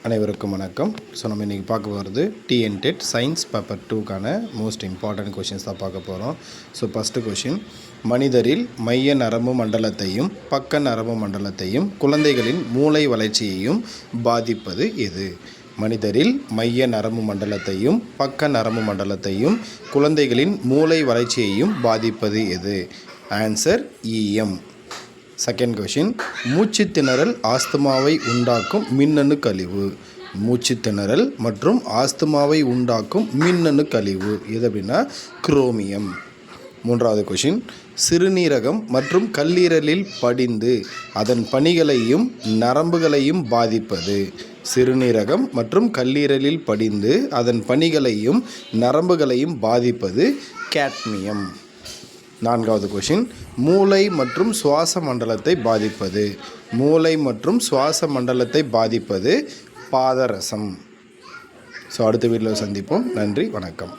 அனைவருக்கும் வணக்கம். நம்ம இன்றைக்கி பார்க்க போகிறது TNTET சயின்ஸ் பேப்பர் 2க்கான மோஸ்ட் இம்பார்ட்டன்ட் கொஷின்ஸ் தான் பார்க்க போகிறோம். ஃபஸ்ட்டு கொஷின், மனிதரில் மைய நரம்பு மண்டலத்தையும் பக்க நரம்பு மண்டலத்தையும் குழந்தைகளின் மூளை வளர்ச்சியையும் பாதிப்பது எது? மனிதரில் மைய நரம்பு மண்டலத்தையும் பக்க நரம்பு மண்டலத்தையும் குழந்தைகளின் மூளை வளர்ச்சியையும் பாதிப்பது எது? Answer EM. செகண்ட் கொஷின், மூச்சு திணறல் ஆஸ்துமாவை உண்டாக்கும் மின்னணு கழிவு. மூச்சு திணறல் மற்றும் ஆஸ்துமாவை உண்டாக்கும் மின்னணு கழிவு எது அப்படின்னா குரோமியம். மூன்றாவது கொஷின், சிறுநீரகம் மற்றும் கல்லீரலில் படிந்து அதன் பணிகளையும் நரம்புகளையும் பாதிப்பது. சிறுநீரகம் மற்றும் கல்லீரலில் படிந்து அதன் பணிகளையும் நரம்புகளையும் பாதிப்பது கேட்மியம். நான்காவது கொஷின், மூளை மற்றும் சுவாச மண்டலத்தை பாதிப்பது. மூளை மற்றும் சுவாச மண்டலத்தை பாதிப்பது பாதரசம். அடுத்த வீடியோவில் சந்திப்போம். நன்றி, வணக்கம்.